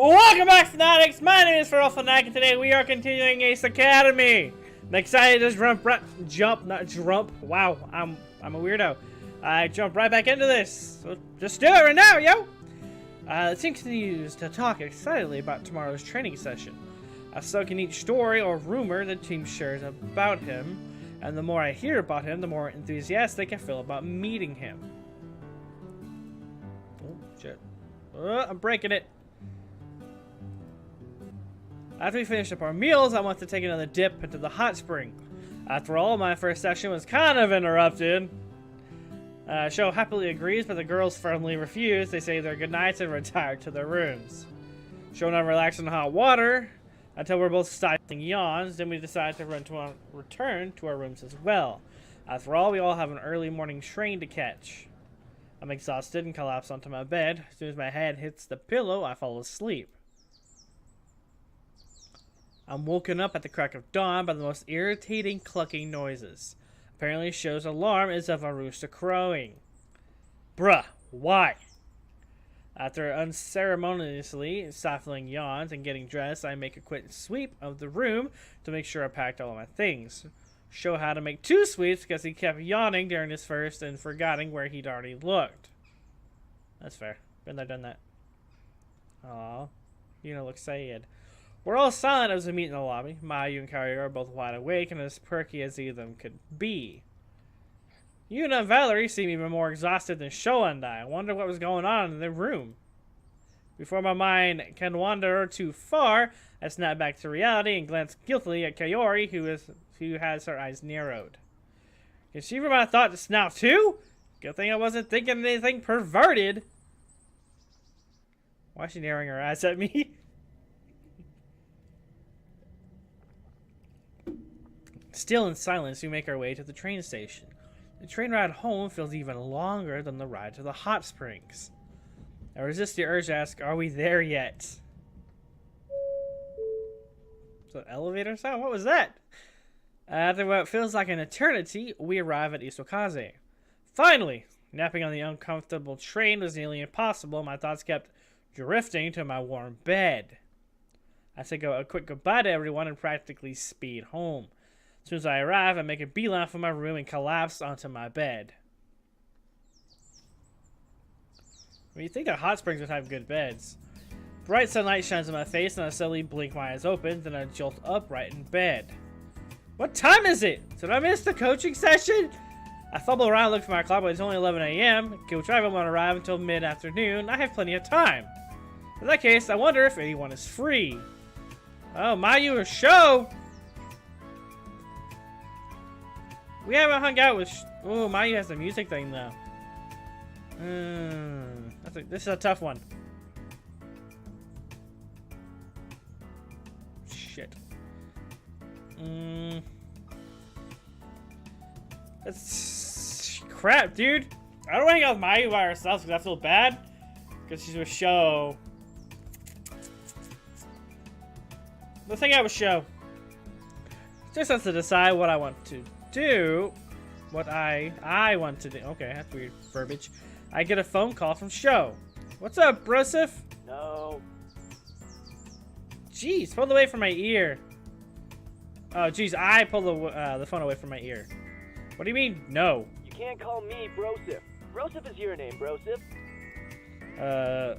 Welcome back, Fanatics! My name is Shouseph and I, and today we are continuing Ace Academy. I'm excited to jump. Wow, I'm a weirdo. I jump right back into this. So just do it right now, yo! The team continues to talk excitedly about tomorrow's training session. I soak in each story or rumor the team shares about him, and the more I hear about him, the more enthusiastic I feel about meeting him. Oh, shit. I'm breaking it. After we finish up our meals, I want to take another dip into the hot spring. After all, my first session was kind of interrupted. Sho happily agrees, but the girls firmly refuse. They say their goodnights and retire to their rooms. Sho and I relax in hot water until we're both stifling yawns. Then we decide to return to our rooms as well. After all, we all have an early morning train to catch. I'm exhausted and collapse onto my bed. As soon as my head hits the pillow, I fall asleep. I'm woken up at the crack of dawn by the most irritating clucking noises. Apparently, Sho's alarm is of a rooster crowing. Bruh, why? After unceremoniously stifling yawns and getting dressed, I make a quick sweep of the room to make sure I packed all of my things. Sho had to make 2 sweeps because he kept yawning during his first and forgetting where he'd already looked. That's fair. Been there, done that. Aw, you don't look sad. We're all silent as we meet in the lobby. Mayu and Kaori are both wide awake and as perky as either of them could be. Yuna and Valerie seem even more exhausted than Sho and I. I wonder what was going on in their room. Before my mind can wander too far, I snap back to reality and glance guiltily at Kaori, who has her eyes narrowed. Can she read my thought just now too? Good thing I wasn't thinking anything perverted. Why is she narrowing her eyes at me? Still in silence, we make our way to the train station. The train ride home feels even longer than the ride to the hot springs. I resist the urge to ask, are we there yet? Is that an elevator sound? What was that? After what feels like an eternity, we arrive at Isokaze. Finally! Napping on the uncomfortable train was nearly impossible. My thoughts kept drifting to my warm bed. I say a quick goodbye to everyone and practically speed home. As soon as I arrive, I make a beeline for my room and collapse onto my bed. Well, you think that hot springs would have good beds. Bright sunlight shines in my face and I slowly blink my eyes open, then I jolt upright in bed. What time is it? Did I miss the coaching session? I fumble around looking for my clock, but it's only 11 a.m. Coach Driver won't arrive until mid-afternoon. I have plenty of time. In that case, I wonder if anyone is free. Oh, Mayu or Sho? We haven't hung out with... Oh, Mayu has the music thing, though. This is a tough one. Shit. That's... Crap, dude. I don't want to hang out with Mayu by herself because I feel bad. Because she's with Sho. Let's hang out with Sho. Just has to decide what I want to do. What I want to do. Okay, that's weird verbiage. I get a phone call from Sho. What's up, Shouseph? No. Jeez, pull away from my ear. Oh, jeez, I pulled the phone away from my ear. What do you mean, no? You can't call me Shouseph. Shouseph is your name, Shouseph.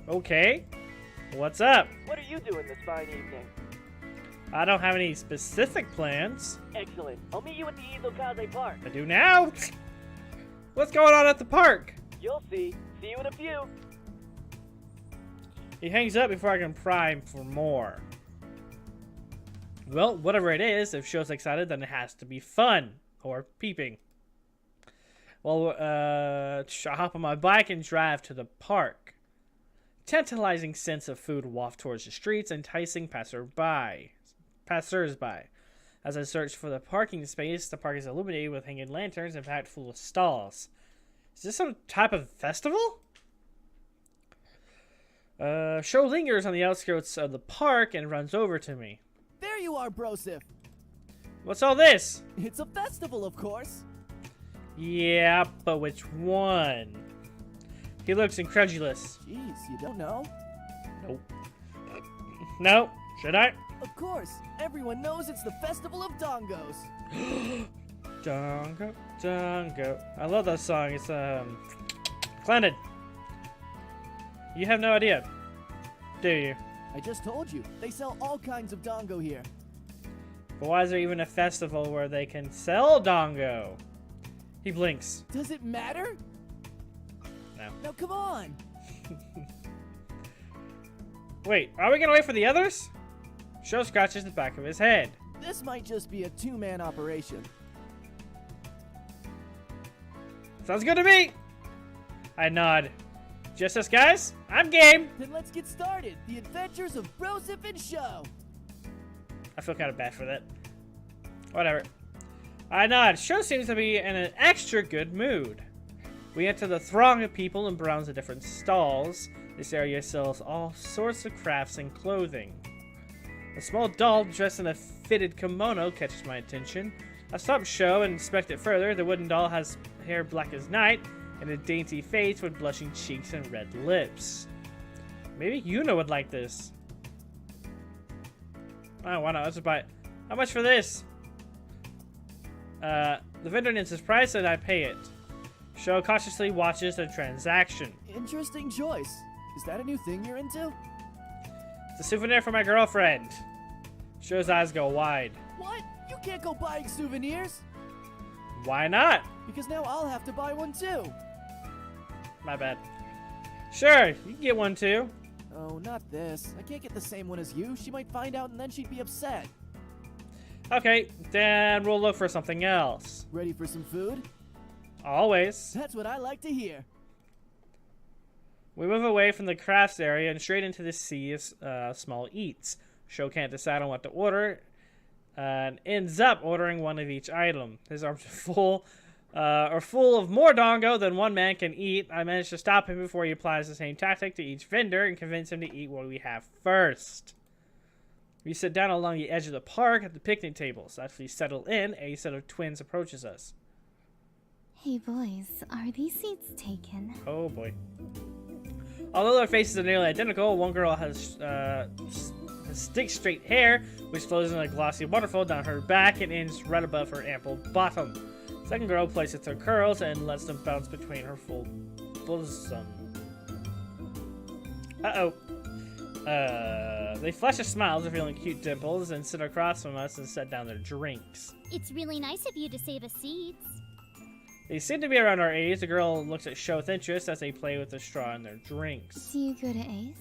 Okay. What's up? What are you doing this fine evening? I don't have any specific plans. Excellent. I'll meet you at the Isokaze Park. I do now? What's going on at the park? You'll see. See you in a few. He hangs up before I can pry for more. Well, whatever it is, if Sho's excited, then it has to be fun. Or peeping. Well, I hop on my bike and drive to the park. Tantalizing scents of food waft towards the streets, enticing passersby. As I search for the parking space, the park is illuminated with hanging lanterns and packed full of stalls. Is this some type of festival? Sho lingers on the outskirts of the park and runs over to me. There you are, Shouseph. What's all this? It's a festival, of course. Yeah, but which one? He looks incredulous. Jeez, you don't know? Nope. No. Should I? Of course. Everyone knows it's the Festival of Dongos. Dongo, Dongo. I love that song. It's Splendid. You have no idea, do you? I just told you. They sell all kinds of Dongo here. But why is there even a festival where they can sell Dongo? He blinks. Does it matter? No. Now come on. Wait, are we gonna wait for the others? Sho scratches the back of his head. This might just be a two-man operation. Sounds good to me. I nod. Just us guys? I'm game. Then let's get started. The Adventures of Shouseph and Show. I feel kind of bad for that. Whatever. I nod. Sho seems to be in an extra good mood. We enter the throng of people and browse the different stalls. This area sells all sorts of crafts and clothing. A small doll dressed in a fitted kimono catches my attention. I stop Sho and inspect it further. The wooden doll has hair black as night and a dainty face with blushing cheeks and red lips. Maybe Yuna would like this. Oh, why not? Let's just buy it. How much for this? The vendor names his price and I pay it. Sho cautiously watches the transaction. Interesting choice. Is that a new thing you're into? It's a souvenir for my girlfriend. Sho's eyes go wide. What? You can't go buying souvenirs. Why not? Because now I'll have to buy one too. My bad. Sure, you can get one too. Oh, not this. I can't get the same one as you. She might find out and then she'd be upset. Okay, then we'll look for something else. Ready for some food? Always. That's what I like to hear. We move away from the crafts area and straight into the sea of small eats. Sho can't decide on what to order and ends up ordering one of each item. His arms are full of more Dongo than one man can eat. I manage to stop him before he applies the same tactic to each vendor and convince him to eat what we have first. We sit down along the edge of the park at the picnic tables. As we settle in, a set of twins approaches us. Hey boys, are these seats taken? Oh boy. Although their faces are nearly identical, one girl has stick straight hair, which flows in a glossy waterfall down her back and ends right above her ample bottom. Second girl places her curls and lets them bounce between her full bosom. Uh-oh. They flash a smile, revealing cute dimples, and sit across from us and set down their drinks. It's really nice of you to save us seats. They seem to be around our age. The girl looks at Sho with interest as they play with the straw in their drinks. Do you go to Ace?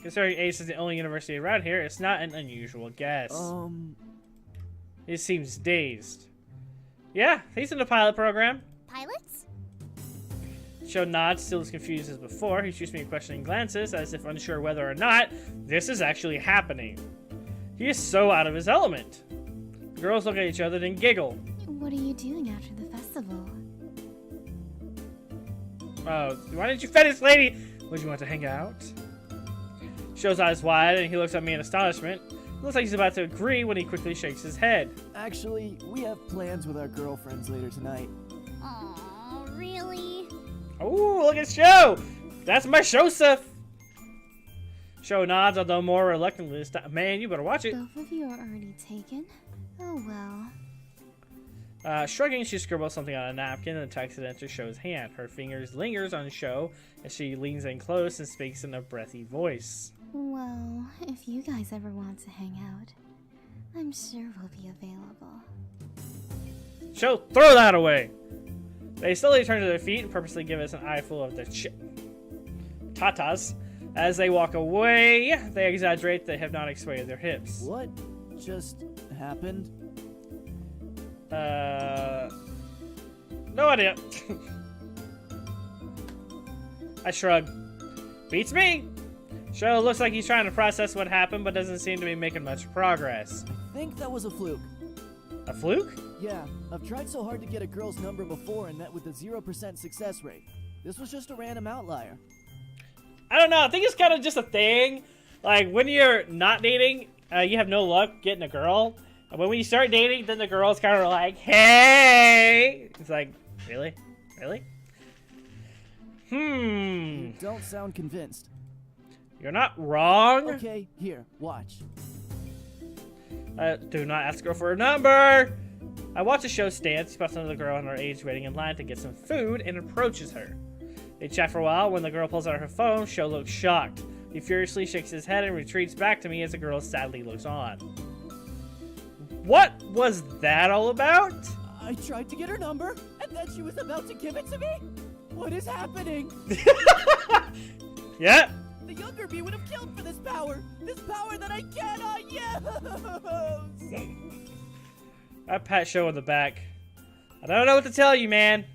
Considering Ace is the only university around here, it's not an unusual guess. He seems dazed. Yeah, he's in the pilot program. Pilots? Sho nods, still as confused as before. He shoots me questioning glances, as if unsure whether or not this is actually happening. He is so out of his element. The girls look at each other and giggle. What are you doing after the festival? Oh, why didn't you fed this lady? Would you want to hang out? Sho's eyes wide, and he looks at me in astonishment. It looks like he's about to agree when he quickly shakes his head. Actually, we have plans with our girlfriends later tonight. Aw, really? Oh, look at Sho! That's my Shouseph! Sho nods, although more reluctantly this time. Man, you better watch it. Both of you are already taken? Oh well. Shrugging, she scribbles something on a napkin and tucks it into Sho's hand. Her fingers lingers on Sho as she leans in close and speaks in a breathy voice. Well, if you guys ever want to hang out, I'm sure we'll be available. Sho, throw that away! They slowly turn to their feet and purposely give us an eyeful of the tatas. As they walk away, they exaggerate the hypnotic sway of their hips. What just happened? No idea. I shrug. Beats me! Sho looks like he's trying to process what happened, but doesn't seem to be making much progress. I think that was a fluke. A fluke? Yeah, I've tried so hard to get a girl's number before and met with a 0% success rate. This was just a random outlier. I don't know, I think it's kind of just a thing. Like, when you're not dating, you have no luck getting a girl. And when you start dating, then the girl's kind of like, hey! It's like, really? Really? You don't sound convinced. You're not wrong. Okay, here, watch. Do not ask her for her number. I watch the show Stance. He spots another girl her age waiting in line to get some food and approaches her. They chat for a while. When the girl pulls out her phone, Sho looks shocked. He furiously shakes his head and retreats back to me as the girl sadly looks on. What was that all about? I tried to get her number, and then she was about to give it to me? What is happening? Yeah. The younger me would have killed for this power that I cannot use! I pat Sho on the back. I don't know what to tell you, man.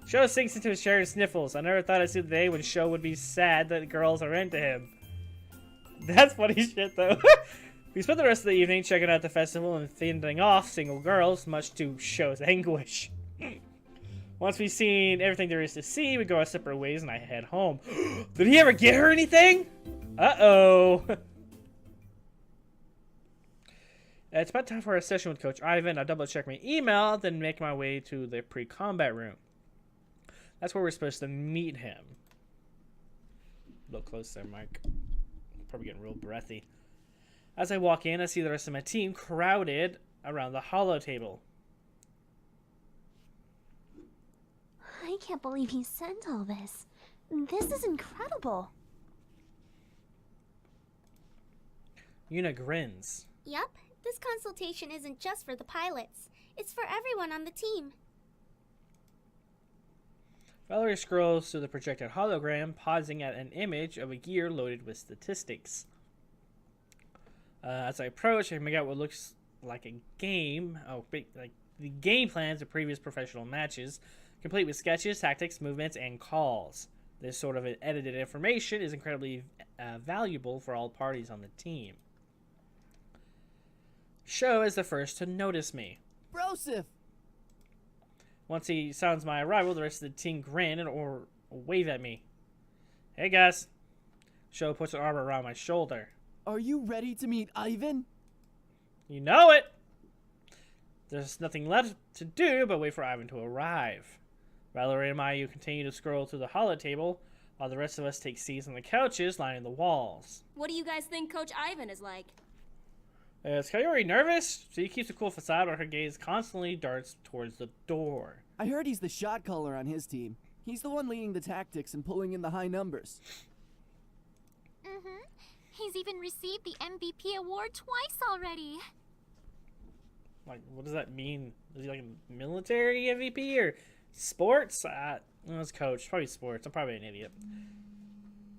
Sho sinks into his chair and sniffles. I never thought I'd see the day when Sho would be sad that girls are into him. That's funny shit, though. We spent the rest of the evening checking out the festival and fending off single girls, much to Sho's anguish. Once we've seen everything there is to see, we go our separate ways and I head home. Did he ever get her anything? Uh-oh. It's about time for a session with Coach Ivan. I double check my email, then make my way to the pre-combat room. That's where we're supposed to meet him. A little close there, Mike. Probably getting real breathy. As I walk in, I see the rest of my team crowded around the holo table. I can't believe he sent all this. This is incredible. Yuna grins. Yup, this consultation isn't just for the pilots. It's for everyone on the team. Valerie scrolls through the projected hologram, pausing at an image of a gear loaded with statistics. As I approach, I make out what looks like a game. Like the game plans of previous professional matches, complete with sketches, tactics, movements, and calls. This sort of edited information is incredibly valuable for all parties on the team. Sho is the first to notice me. Shouseph! Once he sounds my arrival, the rest of the team grin or wave at me. Hey guys. Sho puts an arm around my shoulder. Are you ready to meet Ivan? You know it! There's nothing left to do but wait for Ivan to arrive. Valerie and Mayu continue to scroll through the holo table, while the rest of us take seats on the couches lining the walls. What do you guys think Coach Ivan is like? Is Kayori nervous? She keeps a cool facade while her gaze constantly darts towards the door. I heard he's the shot caller on his team. He's the one leading the tactics and pulling in the high numbers. Mm-hmm. He's even received the MVP award twice already. Like, what does that mean? Is he like a military MVP or sports? It's coach. Probably sports. I'm probably an idiot.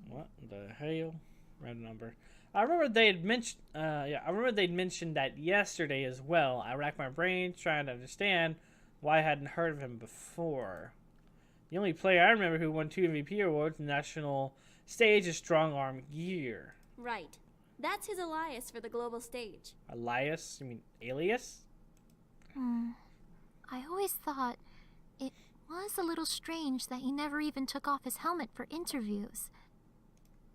What the hell? Random number. I remember they'd mentioned. I remember they'd mentioned that yesterday as well. I racked my brain trying to understand why I hadn't heard of him before. The only player I remember who won 2 MVP awards on the national stage is Strong Arm Gear. Right. That's his alias for the global stage. Elias? You mean Alias? I always thought it was a little strange that he never even took off his helmet for interviews.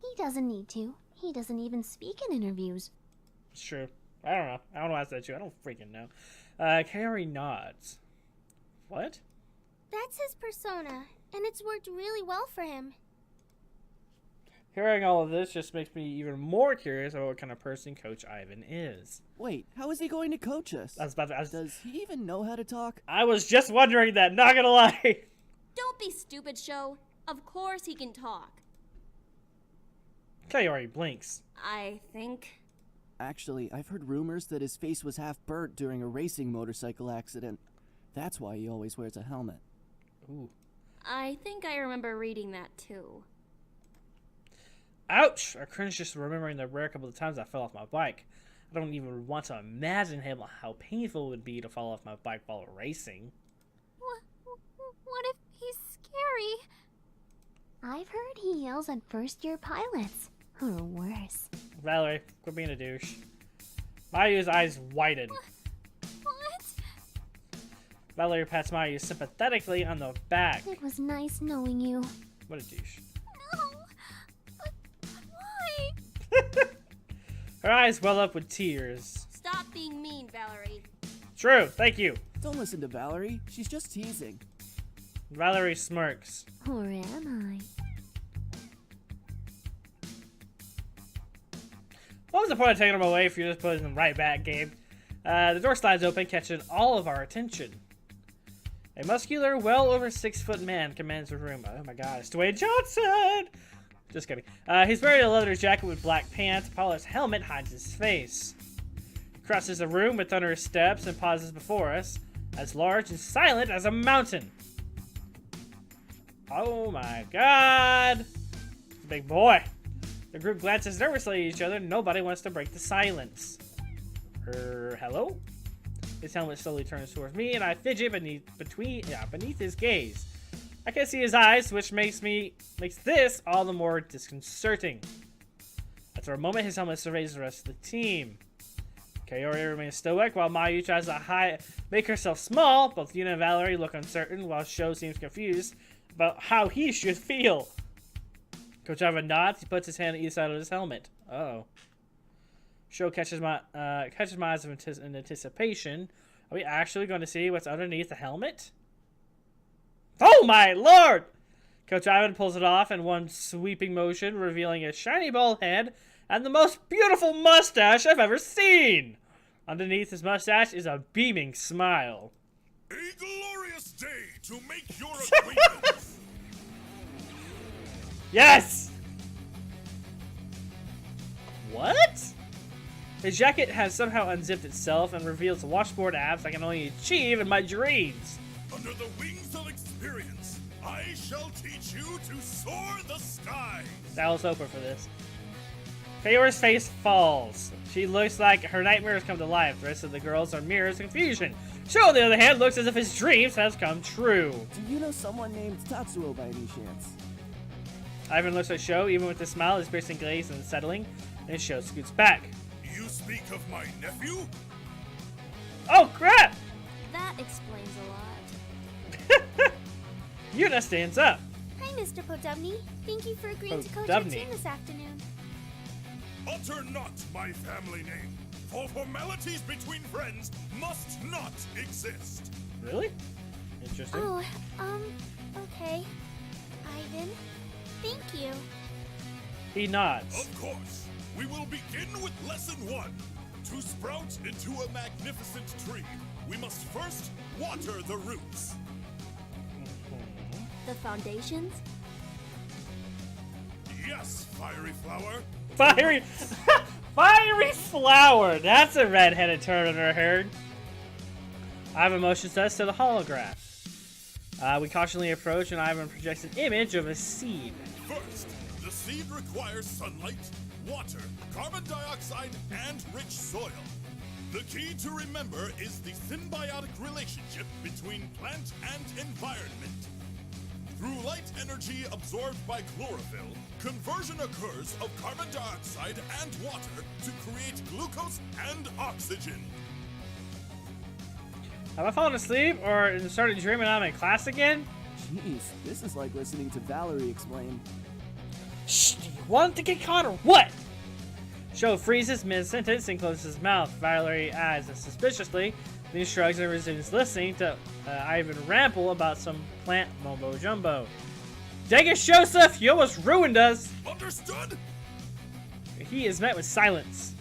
He doesn't need to. He doesn't even speak in interviews. It's true. I don't know. I don't know why I said you. I don't freaking know. Kaori nods. What? That's his persona, and it's worked really well for him. Hearing all of this just makes me even more curious about what kind of person Coach Ivan is. Wait, how is he going to coach us? Does he even know how to talk? I was just wondering that, not gonna lie. Don't be stupid, Sho. Of course he can talk. Kaori blinks. I think. Actually, I've heard rumors that his face was half burnt during a racing motorcycle accident. That's why he always wears a helmet. Ooh. I think I remember reading that too. Ouch! I cringed just remembering the rare couple of times I fell off my bike. I don't even want to imagine how painful it would be to fall off my bike while racing. What if he's scary? I've heard he yells at first-year pilots. Or worse. Valerie, quit being a douche. Mayu's eyes widen. What? Valerie pats Mayu sympathetically on the back. It was nice knowing you. What a douche. No. But why? Her eyes well up with tears. Stop being mean, Valerie. True, thank you. Don't listen to Valerie. She's just teasing. Valerie smirks. Or am I? What was the point of taking them away if you just put them right back, Gabe? The door slides open, catching all of our attention. A muscular, well over 6-foot man commands the room. Oh my god, it's Dwayne Johnson! Just kidding. He's wearing a leather jacket with black pants. A polished helmet hides his face. He crosses the room with thunderous steps and pauses before us, as large and silent as a mountain. Oh my god! It's a big boy. The group glances nervously at each other. Nobody wants to break the silence. Hello? His helmet slowly turns towards me, and I fidget beneath his gaze. I can see his eyes, which makes this all the more disconcerting. After a moment, his helmet surveys the rest of the team. Kaori remains stoic, while Mayu tries to make herself small. Both Yuna and Valerie look uncertain, while Sho seems confused about how he should feel. Coach Ivan nods. He puts his hand on each side of his helmet. Uh-oh. Sho catches my eyes in anticipation. Are we actually going to see what's underneath the helmet? Oh my lord! Coach Ivan pulls it off in one sweeping motion, revealing a shiny bald head and the most beautiful mustache I've ever seen! Underneath his mustache is a beaming smile. A glorious day to make your acquaintance! Yes! What? His jacket has somehow unzipped itself and reveals washboard abs I can only achieve in my dreams. Under the wings of experience, I shall teach you to soar the sky. I was hoping for this. Kaori's face falls. She looks like her nightmares come to life. The rest of the girls are mirrors of confusion. Sho, on the other hand, looks as if his dreams has come true. Do you know someone named Tatsuo by any chance? Ivan looks at Sho, even with a smile, his piercing gaze unsettling, and Sho scoots back. You speak of my nephew? Oh crap! That explains a lot. Yuna stands up. Hi, Mr. Podubny. Thank you for agreeing to coach our team this afternoon. Utter not my family name, for formalities between friends must not exist. Really? Interesting. Oh, okay. Ivan, thank you. He nods. Of course, we will begin with lesson 1. To sprout into a magnificent tree, we must first water the roots. The foundations? Yes, fiery flower. Fiery flower! That's a red-headed turn in her hair. Ivan motions us to the holograph. We cautiously approach, and Ivan projects an image of a seed. First, the seed requires sunlight, water, carbon dioxide, and rich soil. The key to remember is the symbiotic relationship between plant and environment. Through light energy absorbed by chlorophyll, conversion occurs of carbon dioxide and water to create glucose and oxygen. Have I fallen asleep or started dreaming I'm in class again? Jeez, this is like listening to Valerie explain. Shh, do you want to get caught or what? Sho freezes mid-sentence and closes his mouth. Valerie eyes suspiciously, then shrugs and resumes listening to Ivan ramble about some plant mumbo-jumbo. Dang it, Shouseph, you almost ruined us! Understood? He is met with silence.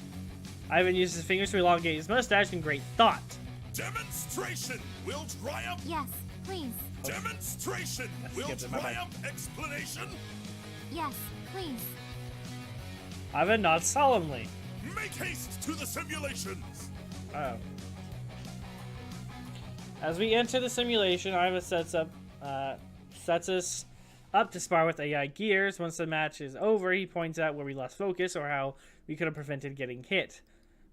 Ivan uses his fingers to elongate his mustache in great thought. Demonstration will triumph. Yes, please. Demonstration will skipped it, my bad. triumph explanation. Yes, please. Ivan nods solemnly. Make haste to the simulations. Oh. As we enter the simulation, Ivan sets us up to spar with AI gears. Once the match is over, he points out where we lost focus or how we could have prevented getting hit.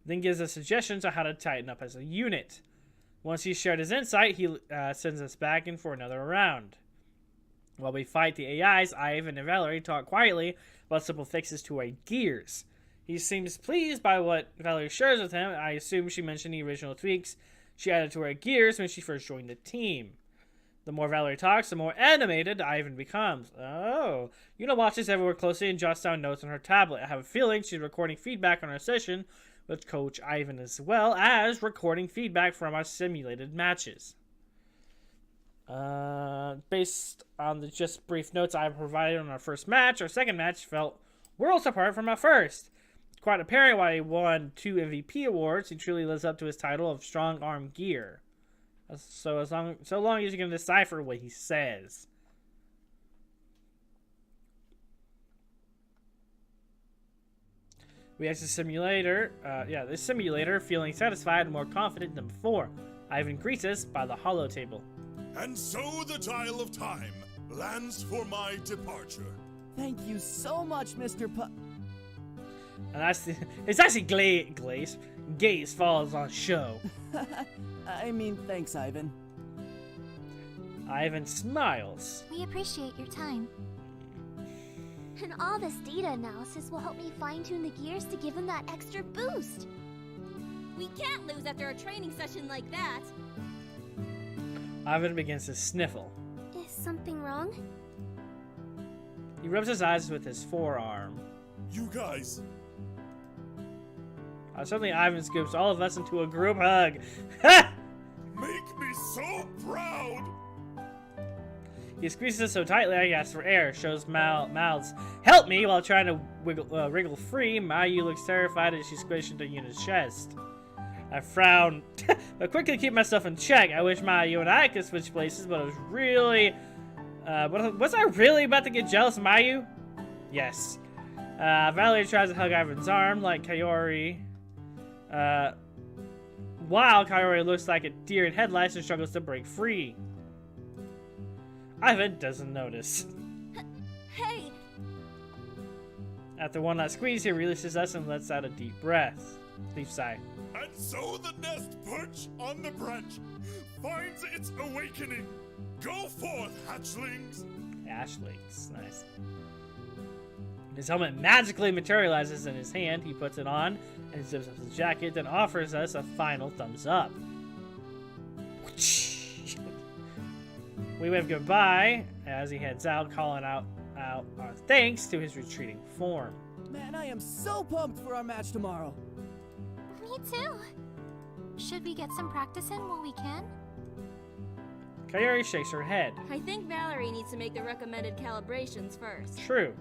Then gives us suggestions on how to tighten up as a unit. Once he's shared his insight, he sends us back in for another round. While we fight the AIs, Ivan and Valerie talk quietly about simple fixes to our gears. He seems pleased by what Valerie shares with him. I assume she mentioned the original tweaks she added to her gears when she first joined the team. The more Valerie talks, the more animated Ivan becomes. Oh. Yuna watches everywhere closely and jots down notes on her tablet. I have a feeling she's recording feedback on our session with Coach Ivan as well as recording feedback from our simulated matches. Based on the just brief notes I provided on our first match, our second match felt worlds apart from our first. quite apparent why he won 2 MVP awards. He truly lives up to his title of strong arm gear. So long as you can decipher what he says. We exit the simulator. This simulator, feeling satisfied and more confident than before. Ivan greets us by the hollow table. And so the dial of time lands for my departure. Thank you so much, Mr. And it's actually Gaze falls on show. I mean, thanks, Ivan. Ivan smiles. We appreciate your time. And all this data analysis will help me fine-tune the gears to give him that extra boost. We can't lose after a training session like that. Ivan begins to sniffle. Is something wrong? He rubs his eyes with his forearm. You guys. Suddenly Ivan scoops all of us into a group hug. Ha! Make me so proud! He squeezes us so tightly I gasp for air, shows mouths help me while trying to wriggle free. Mayu looks terrified as she squished into Yuna's chest. I frown, but quickly keep myself in check. I wish Mayu and I could switch places, but I was really... was I really about to get jealous of Mayu? Yes. Valerie tries to hug Ivan's arm like Kaori. While Kaori looks like a deer in headlights and struggles to break free. Ivan doesn't notice. Hey! After one last squeeze, he releases us and lets out a deep breath. Deep sigh. And so the nest perch on the branch finds its awakening. Go forth, hatchlings! Ashlings, nice. His helmet magically materializes in his hand. He puts it on and zips up his jacket, then offers us a final thumbs up. We wave goodbye as he heads out, calling out our thanks to his retreating form. Man, I am so pumped for our match tomorrow. Me too. Should we get some practice in while we can? Kaori shakes her head. I think Valerie needs to make the recommended calibrations first. True.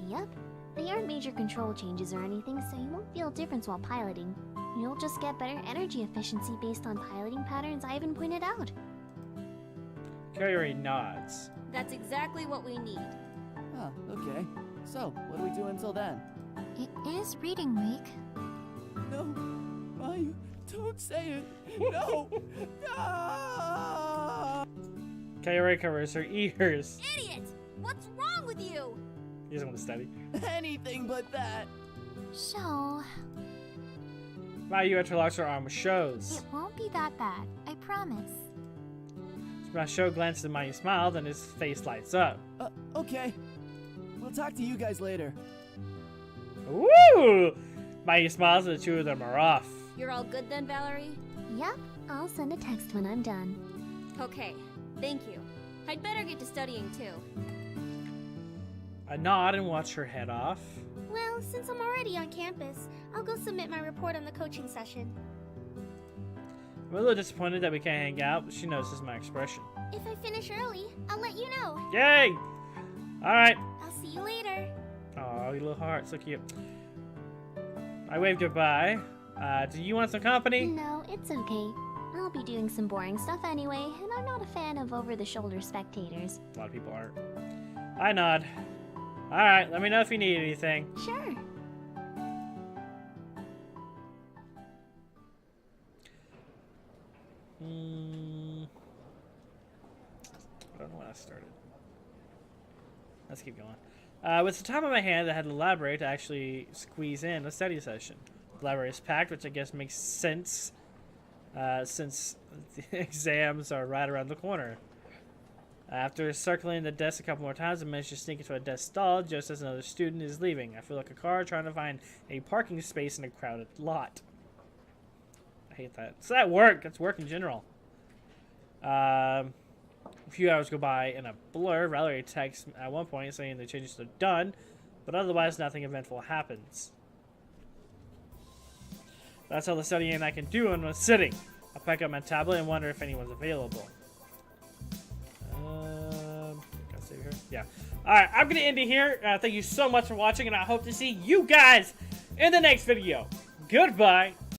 Yep. They aren't major control changes or anything, so you won't feel a difference while piloting. You'll just get better energy efficiency based on piloting patterns Ivan pointed out. Kaori nods. That's exactly what we need. Huh, okay. So, what do we do until then? It is reading week. No, Mayu, don't say it. No! Ah! Kaori covers her ears. Idiot! What's wrong with you? He doesn't want to study. Anything but that. So, Mayu interlocks her arm with Shows. it won't be that bad. I promise. Show glances at Mayu, smiled, and his face lights up. Okay. We'll talk to you guys later. Woo! Mayu smiles, and the two of them are off. You're all good then, Valerie? Yep, I'll send a text when I'm done. Okay, thank you. I'd better get to studying too. I nod and watch her head off. Well, since I'm already on campus, I'll go submit my report on the coaching session. I'm a little disappointed that we can't hang out, but she notices my expression. If I finish early, I'll let you know. Yay! Alright. I'll see you later. Oh, your little heart, so cute. I wave goodbye. Do you want some company? No, it's okay. I'll be doing some boring stuff anyway, and I'm not a fan of over-the-shoulder spectators. A lot of people aren't. I nod. Alright, let me know if you need anything. Sure. I don't know when I started. Let's keep going. With the time on my hand, I had to elaborate to actually squeeze in a study session. The library is packed, which I guess makes sense since the exams are right around the corner. After circling the desk a couple more times, I managed to sneak into a desk stall just as another student is leaving. I feel like a car trying to find a parking space in a crowded lot. I hate that. So that work. That's work in general. A few hours go by in a blur. Valerie texts at one point saying the changes are done, but otherwise nothing eventful happens. That's all the studying I can do in one sitting. I pick up my tablet and wonder if anyone's available. Can I save here? Yeah. Alright, I'm going to end it here. Thank you so much for watching, and I hope to see you guys in the next video. Goodbye.